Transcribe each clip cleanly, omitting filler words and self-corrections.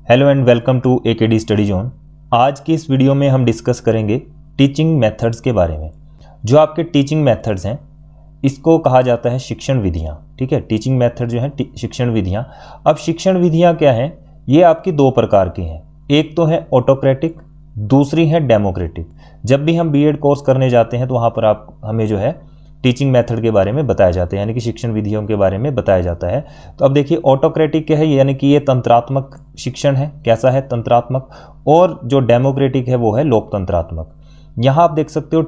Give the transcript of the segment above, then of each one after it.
Hello and welcome to AKD study zone. आज की इस वीडियो में हम डिस्कस करेंगे टीचिंग मेथड्स के बारे में। जो आपके टीचिंग मेथड्स हैं इसको कहा जाता है शिक्षण विधियाँ। ठीक है, टीचिंग मेथड जो है शिक्षण विधियाँ। अब शिक्षण विधियाँ क्या हैं? ये आपकी दो प्रकार की हैं। एक तो है ऑटोक्रेटिक, दूसरी है डेमोक्रेटिक। जब भी हम बीएड कोर्स करने जाते हैं तो वहाँ पर हमें जो है टीचिंग मेथड के बारे में बताया जाता है, यानी कि शिक्षण विधियों के बारे में बताया जाता है। तो अब देखिए ऑटोक्रेटिक क्या है, यानी कि ये तंत्रात्मक शिक्षण है। कैसा है? तंत्रात्मक। और जो डेमोक्रेटिक है वो है लोकतंत्रात्मक। यहाँ आप देख सकते हो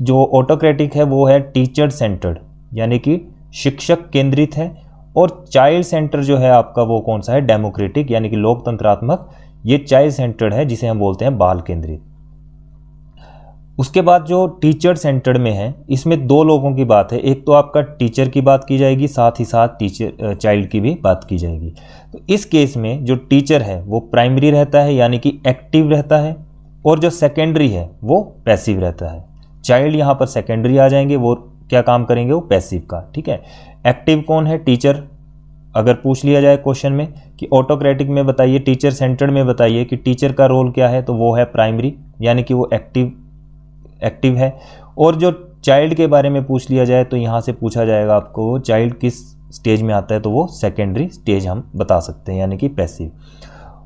जो ऑटोक्रेटिक है वो है टीचर सेंटर्ड, यानी कि शिक्षक केंद्रित है। और चाइल्ड सेंटर जो है आपका वो कौन सा है? डेमोक्रेटिक, यानी कि लोकतंत्रात्मक। ये चाइल्ड सेंटर्ड है जिसे हम बोलते हैं बाल केंद्रित। उसके बाद जो टीचर सेंटर्ड में है इसमें दो लोगों की बात है। एक तो आपका टीचर की बात की जाएगी, साथ ही साथ टीचर चाइल्ड की भी बात की जाएगी। तो इस केस में जो टीचर है वो प्राइमरी रहता है, यानी कि एक्टिव रहता है, और जो सेकेंडरी है वो पैसिव रहता है। चाइल्ड यहाँ पर सेकेंडरी आ जाएंगे, वो क्या काम करेंगे? वो पैसिव का। ठीक है, एक्टिव कौन है? टीचर। अगर पूछ लिया जाए क्वेश्चन में कि ऑटोक्रेटिक में बताइए, टीचर सेंटर्ड में बताइए कि टीचर का रोल क्या है, तो वो है प्राइमरी, यानी कि वो एक्टिव है। और जो चाइल्ड के बारे में पूछ लिया जाए तो यहाँ से पूछा जाएगा आपको चाइल्ड किस स्टेज में आता है, तो वो सेकेंडरी स्टेज हम बता सकते हैं, यानी कि पैसिव।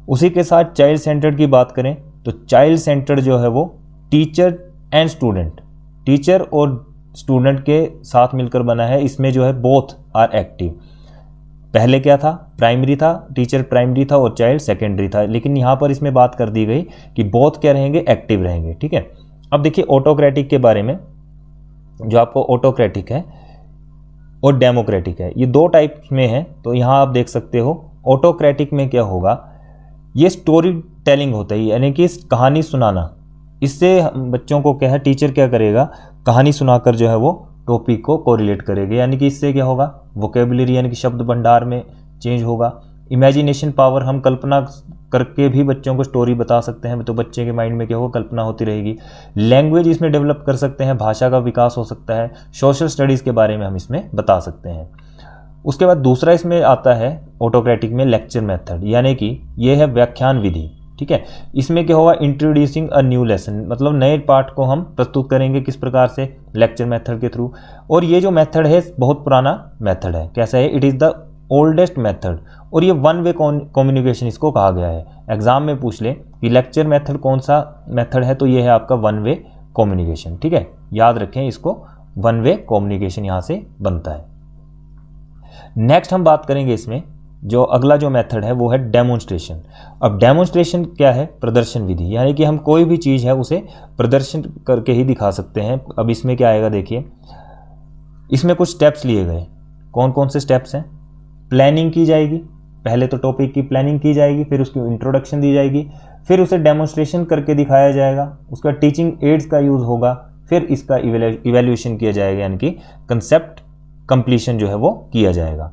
उसी के साथ चाइल्ड सेंटर्ड की बात करें तो चाइल्ड सेंटर्ड जो है वो टीचर एंड स्टूडेंट, टीचर और स्टूडेंट के साथ मिलकर बना है। इसमें जो है बोथ आर एक्टिव। पहले क्या था? प्राइमरी था, टीचर प्राइमरी था और चाइल्ड सेकेंडरी था, लेकिन यहाँ पर इसमें बात कर दी गई कि बोथ क्या रहेंगे? एक्टिव रहेंगे। ठीक है, अब देखिए ऑटोक्रेटिक के बारे में। जो आपको ऑटोक्रेटिक है और डेमोक्रेटिक है, ये दो टाइप में है। तो यहाँ आप देख सकते हो ऑटोक्रेटिक में क्या होगा, ये स्टोरी टेलिंग होता है, यानी कि कहानी सुनाना। इससे बच्चों को क्या है, टीचर क्या करेगा? कहानी सुनाकर जो है वो टॉपिक को कोरिलेट करेगा, यानी कि इससे क्या होगा? वोकेबुलरी यानी कि शब्द भंडार में चेंज होगा। इमेजिनेशन पावर, हम कल्पना करके भी बच्चों को स्टोरी बता सकते हैं, तो बच्चे के माइंड में क्या होगा? कल्पना होती रहेगी। लैंग्वेज इसमें डेवलप कर सकते हैं, भाषा का विकास हो सकता है। सोशल स्टडीज़ के बारे में हम इसमें बता सकते हैं। उसके बाद दूसरा इसमें आता है ऑटोक्रेटिक में लेक्चर मेथड, यानी कि ये है व्याख्यान विधि। ठीक है, इसमें क्या होगा? इंट्रोड्यूसिंग अ न्यू लेसन, मतलब नए पाठ को हम प्रस्तुत करेंगे। किस प्रकार से? लेक्चर मेथड के थ्रू। और ये जो मेथड है बहुत पुराना मेथड है। कैसा है? It is the oldest method. और ये वन वे कम्युनिकेशन इसको कहा गया है। एग्जाम में पूछ ले कि लेक्चर मेथड कौन सा मेथड है, तो ये है आपका वन वे कम्युनिकेशन। ठीक है, याद रखें इसको, वन वे कम्युनिकेशन यहाँ से बनता है। नेक्स्ट हम बात करेंगे इसमें जो अगला जो मेथड है वो है डेमोन्स्ट्रेशन। अब डेमोन्स्ट्रेशन क्या है? प्रदर्शन विधि, यानी कि हम कोई भी चीज़ है उसे प्रदर्शन करके ही दिखा सकते हैं। अब इसमें क्या आएगा? देखिए इसमें कुछ स्टेप्स लिए गए। कौन कौन से स्टेप्स हैं? प्लानिंग की जाएगी, पहले तो टॉपिक की प्लानिंग की जाएगी, फिर उसकी इंट्रोडक्शन दी जाएगी, फिर उसे डेमोन्स्ट्रेशन करके दिखाया जाएगा, उसका टीचिंग एड्स का यूज़ होगा, फिर इसका इवैल्यूएशन किया जाएगा, यानी कि कंसेप्ट कंप्लीशन जो है वो किया जाएगा।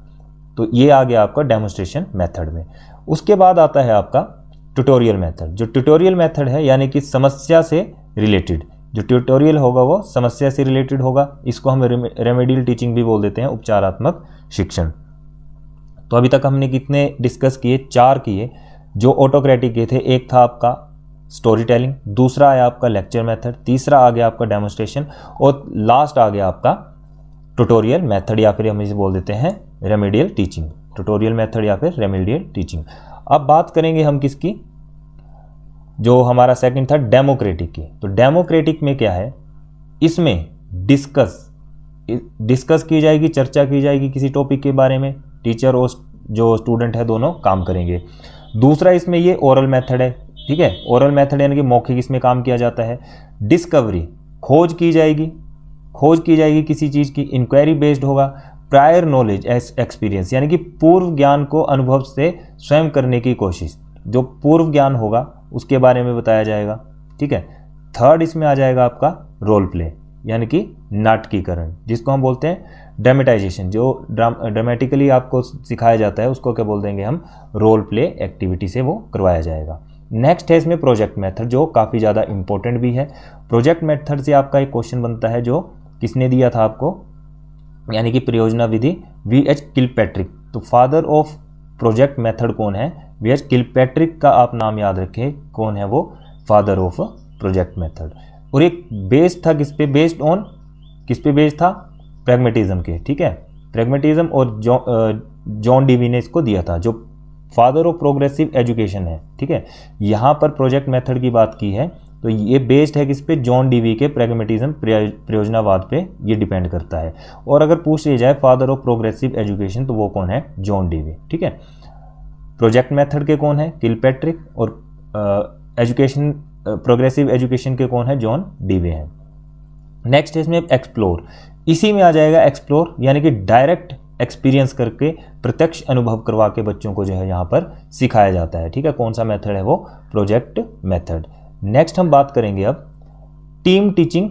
तो ये आ गया आपका डेमोन्स्ट्रेशन मेथड में। उसके बाद आता है आपका ट्यूटोरियल मेथड। जो ट्यूटोरियल मेथड है यानी कि समस्या से रिलेटेड, जो ट्यूटोरियल होगा वो समस्या से रिलेटेड होगा। इसको हम रेमेडियल टीचिंग भी बोल देते हैं, उपचारात्मक शिक्षण। तो अभी तक हमने कितने डिस्कस किए? 4 किए जो ऑटोक्रेटिक के थे। एक था आपका स्टोरी टेलिंग, दूसरा आया आपका लेक्चर मेथड, तीसरा आ गया आपका डेमोन्स्ट्रेशन, और लास्ट आ गया आपका ट्यूटोरियल मेथड, या फिर हम इसे बोल देते हैं रेमेडियल टीचिंग। ट्यूटोरियल मेथड या फिर रेमेडियल टीचिंग। अब बात करेंगे हम किसकी? जो हमारा सेकंड था डेमोक्रेटिक की। तो डेमोक्रेटिक में क्या है? इसमें डिस्कस की जाएगी, चर्चा की जाएगी किसी टॉपिक के बारे में। टीचर और जो स्टूडेंट है दोनों काम करेंगे। दूसरा इसमें ये ओरल मेथड है। ठीक है, ओरल मेथड यानी कि मौखिक इसमें काम किया जाता है। डिस्कवरी, खोज की जाएगी किसी चीज़ की। इंक्वायरी बेस्ड होगा। प्रायर नॉलेज एक्सपीरियंस, यानी कि पूर्व ज्ञान को अनुभव से स्वयं करने की कोशिश। जो पूर्व ज्ञान होगा उसके बारे में बताया जाएगा। ठीक है, थर्ड इसमें आ जाएगा आपका रोल प्ले, यानी कि नाटकीकरण, जिसको हम बोलते हैं ड्रामेटाइजेशन। जो ड्रामेटिकली आपको सिखाया जाता है उसको क्या बोल देंगे हम? रोल प्ले एक्टिविटी से वो करवाया जाएगा। नेक्स्ट है इसमें प्रोजेक्ट मेथड, जो काफ़ी ज़्यादा इंपॉर्टेंट भी है। प्रोजेक्ट मेथड से आपका एक क्वेश्चन बनता है, जो किसने दिया था आपको? यानी कि परियोजना विधि, VH किलपैट्रिक। तो फादर ऑफ प्रोजेक्ट मेथड कौन है? वेयर किलपैट्रिक का आप नाम याद रखें, कौन है वो, फादर ऑफ प्रोजेक्ट मेथड। और एक बेस्ड था किस पे, बेस्ड ऑन किस पे बेस्ड था, प्रैग्मेटिज्म के, ठीक है, प्रैग्मेटिज्म, और जॉन डीवी ने इसको दिया था, जो फादर ऑफ प्रोग्रेसिव एजुकेशन है, ठीक है। यहाँ पर प्रोजेक्ट मेथड की बात की है तो ये बेस्ड है किस पे, जॉन डीवी के प्रैग्मेटिज्म प्रयोजनावाद पे ये डिपेंड करता है। और अगर पूछ लिया जाए फादर ऑफ प्रोग्रेसिव एजुकेशन तो वो कौन है, जॉन डीवी, ठीक है। प्रोजेक्ट मेथड के कौन है, किलपैट्रिक, और एजुकेशन प्रोग्रेसिव एजुकेशन के कौन है, जॉन डीवी है। नेक्स्ट है इसमें एक्सप्लोर, इसी में आ जाएगा एक्सप्लोर, यानी कि डायरेक्ट एक्सपीरियंस करके, प्रत्यक्ष अनुभव करवा के बच्चों को जो है यहाँ पर सिखाया जाता है, ठीक है। कौन सा मेथड है वो, प्रोजेक्ट मेथड। नेक्स्ट हम बात करेंगे अब टीम टीचिंग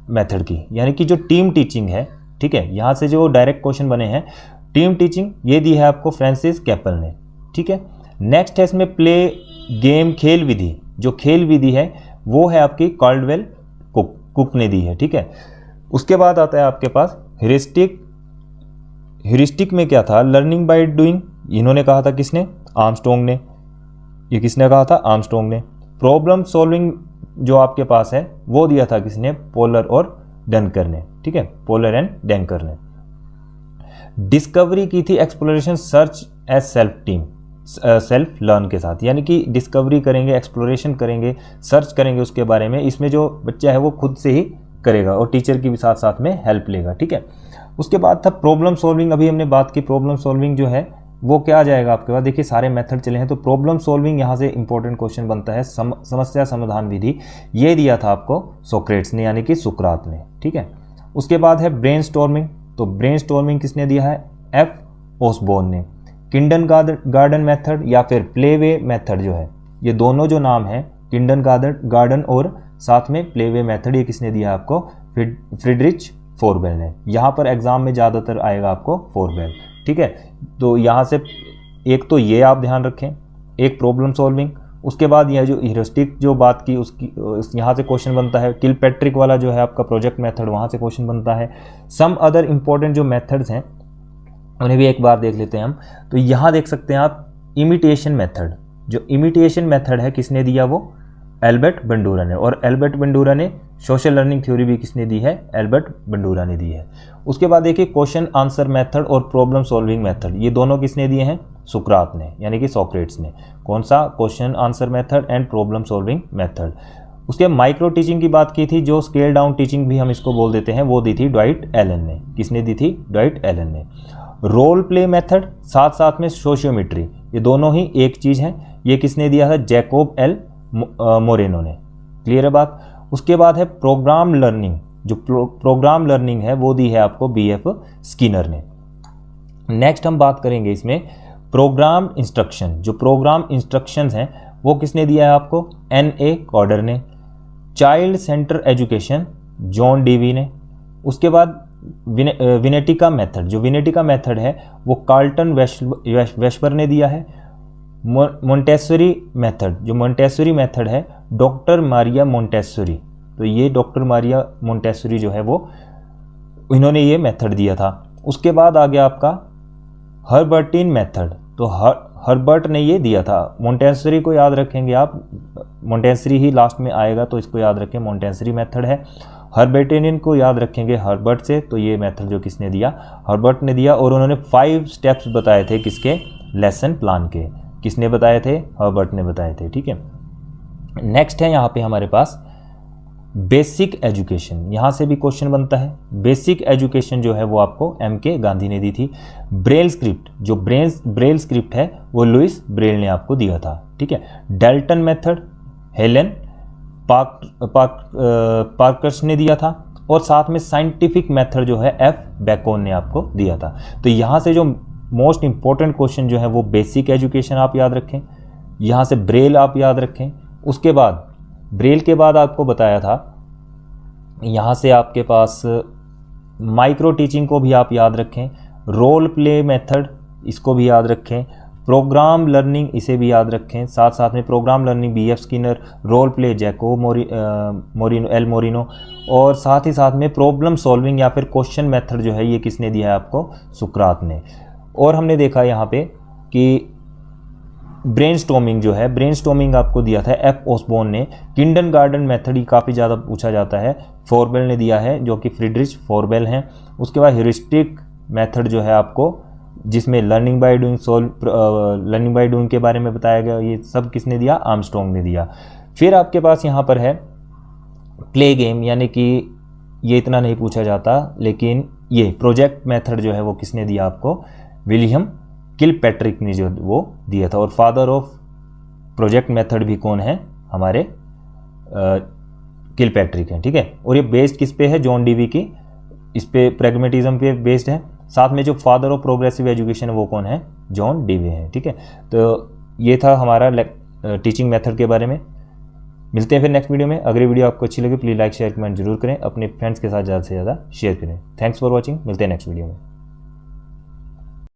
मेथड की, यानी कि जो टीम टीचिंग है, ठीक है, यहाँ से जो डायरेक्ट क्वेश्चन बने हैं, टीम टीचिंग ये दी है आपको फ्रांसिस कैपल ने, ठीक है। नेक्स्ट है इसमें प्ले गेम, खेल विधि, जो खेल विधि है वो है आपकी काल्डवेल कुक ने दी है, ठीक है। उसके बाद आता है आपके पास ह्यूरिस्टिक, ह्यूरिस्टिक में क्या था, लर्निंग बाय डूइंग, इन्होंने कहा था किसने, आर्मस्ट्रॉन्ग ने, ये किसने कहा था, आर्मस्ट्रॉन्ग ने। प्रॉब्लम सॉल्विंग जो आपके पास है वो दिया था किसने, पोलर और डंकर ने, ठीक है, पोलर एंड डंकर ने। डिस्कवरी की थी exploration search as self team, self learn के साथ, यानी कि डिस्कवरी करेंगे, एक्सप्लोरेशन करेंगे, सर्च करेंगे उसके बारे में, इसमें जो बच्चा है वो खुद से ही करेगा और टीचर की भी साथ साथ में हेल्प लेगा, ठीक है। उसके बाद था प्रॉब्लम सॉल्विंग, अभी हमने बात की, प्रॉब्लम सॉल्विंग जो है वो क्या आ जाएगा आपके पास, देखिए सारे मेथड चले हैं तो प्रॉब्लम सॉल्विंग यहाँ से इंपॉर्टेंट क्वेश्चन बनता है, समस्या समाधान विधि, ये दिया था आपको सोक्रेट्स ने, यानी कि सुकरात ने, ठीक है। उसके बाद है ब्रेनस्टॉर्मिंग, तो ब्रेनस्टॉर्मिंग किसने दिया है, एफ ऑसबोर्न ने। किंडन गार्डन मेथड या फिर प्लेवे मेथड जो है, ये दोनों जो नाम है, किंडन गार्डन और साथ में प्लेवे मेथड, ये किसने दिया आपको, फ्रीडरिच फोरबेल ने। यहाँ पर एग्जाम में ज़्यादातर आएगा आपको फोरबेल, ठीक है। तो यहाँ से एक तो ये आप ध्यान रखें, एक प्रॉब्लम सॉल्विंग, उसके बाद यह जो ह्यूरिस्टिक जो बात की उसकी यहाँ से क्वेश्चन बनता है, किलपैट्रिक वाला जो है आपका प्रोजेक्ट मेथड, वहाँ से क्वेश्चन बनता है। सम अदर इंपॉर्टेंट जो मेथड्स हैं उन्हें भी एक बार देख लेते हैं हम। तो यहाँ देख सकते हैं आप इमिटेशन मेथड, जो इमिटेशन मेथड है किसने दिया, वो एल्बर्ट बंडूरा ने, और एल्बर्ट बंडूरा ने सोशल लर्निंग थ्योरी भी किसने दी है, एल्बर्ट बंडूरा ने दी है। उसके बाद देखिए क्वेश्चन आंसर मेथड और प्रॉब्लम सॉल्विंग मेथड, ये दोनों किसने दिए हैं, सुकरात ने, यानी कि सोक्रेट्स ने। कौन सा, question answer method and problem solving method. उसके माइक्रो टीचिंग की बात की थी, जो स्केल डाउन टीचिंग भी हम इसको बोल देते हैं, वो दी थी ड्वाइट एलन ने। किसने दी थी, ड्वाइट एलन ने। रोल प्ले मेथड, साथ साथ में सोशियोमेट्री, ये दोनों ही एक चीज़ है, ये किसने दिया था, जैकोब एल मोरेनो ने। क्लियर है बात। उसके बाद है प्रोग्राम लर्निंग, जो प्रोग्राम लर्निंग है वो दी है आपको बीएफ स्किनर ने। नेक्स्ट हम बात करेंगे इसमें प्रोग्राम इंस्ट्रक्शन, जो प्रोग्राम इंस्ट्रक्शंस हैं वो किसने दिया है आपको, एन.ए. कॉर्डर ने। Child centre education, John Dewey ने। उसके बाद विनेटिका मेथड, जो विनेटिका मेथड है वो कार्ल्टन वेस्पर ने दिया है। मोंटेसरी मेथड, जो मोंटेसरी मेथड है डॉक्टर मारिया मोंटेसरी, तो ये डॉक्टर मारिया मोंटेसरी जो है वो इन्होंने ये मेथड दिया था। उसके बाद आ गया आपका हर्बर्टिन मेथड, तो हर्बर्ट ने ये दिया था। मोंटेसरी को याद रखेंगे आप, मोंटेसरी ही लास्ट में आएगा तो इसको याद रखें, मोंटेसरी मेथड है। हर्बर्टिन को याद रखेंगे हर्बर्ट से, तो ये मेथड जो किसने दिया, हर्बर्ट ने दिया। और उन्होंने 5 स्टेप्स बताए थे किसके, लेसन प्लान के। किसने बताए थे, हर्बर्ट ने बताए थे, ठीक है। नेक्स्ट है यहाँ पे हमारे पास बेसिक एजुकेशन, यहाँ से भी क्वेश्चन बनता है। बेसिक एजुकेशन जो है वो आपको M.K. गांधी ने दी थी। ब्रेल स्क्रिप्ट, जो ब्रेल स्क्रिप्ट है वो लुइस ब्रेल ने आपको दिया था, ठीक है। डेल्टन मेथड हेलेन पार्कर्स ने दिया था। और साथ में साइंटिफिक मेथड जो है F. बैकोन ने आपको दिया था। तो यहाँ से जो मोस्ट इंपॉर्टेंट क्वेश्चन जो है वो बेसिक एजुकेशन आप याद रखें, यहाँ से ब्रेल आप याद रखें। उसके बाद ब्रेल के बाद आपको बताया था यहाँ से आपके पास माइक्रो टीचिंग को भी आप याद रखें, रोल प्ले मेथड इसको भी याद रखें, प्रोग्राम लर्निंग इसे भी याद रखें, साथ साथ में program learning B F Skinner, role play Jacob Moreno, और साथ ही साथ में प्रॉब्लम सॉल्विंग या फिर क्वेश्चन मेथड जो है ये किसने दिया है आपको, सुकरात ने। और हमने देखा यहाँ पे कि ब्रेनस्टॉर्मिंग जो है, ब्रेनस्टॉर्मिंग आपको दिया था एफ ओसबॉर्न ने। किंडरगार्टन मेथड ही काफ़ी ज़्यादा पूछा जाता है, फॉरबेल ने दिया है, जो कि फ्रीडरिच फॉरबेल हैं। उसके बाद ह्यूरिस्टिक मेथड जो है आपको, जिसमें लर्निंग बाय डूइंग के बारे में बताया गया, ये सब किसने दिया? आर्मस्ट्रॉन्ग ने दिया। फिर आपके पास यहाँ पर है प्ले गेम, यानी कि ये इतना नहीं पूछा जाता, लेकिन ये प्रोजेक्ट मेथड जो है वो किसने दिया आपको? विलियम किलपैट्रिक ने जो वो दिया था। और फादर ऑफ प्रोजेक्ट मेथड भी कौन है? हमारे किलपैट्रिक हैं, ठीक है। और ये बेस्ड किस पे है? जॉन डीवी की, इस पे प्रैग्मेटिज्म पे बेस्ड है। साथ में जो फादर ऑफ प्रोग्रेसिव एजुकेशन है वो कौन है? जॉन डीवी है, ठीक है। तो ये था हमारा टीचिंग मेथड के बारे में। मिलते हैं फिर नेक्स्ट वीडियो में। अगर वीडियो आपको अच्छी लगे प्लीज़ लाइक शेयर कमेंट जरूर करें, अपने फ्रेंड्स के साथ ज़्यादा से ज़्यादा शेयर करें। थैंक्स फॉर वॉचिंग, मिलते हैं नेक्स्ट वीडियो में।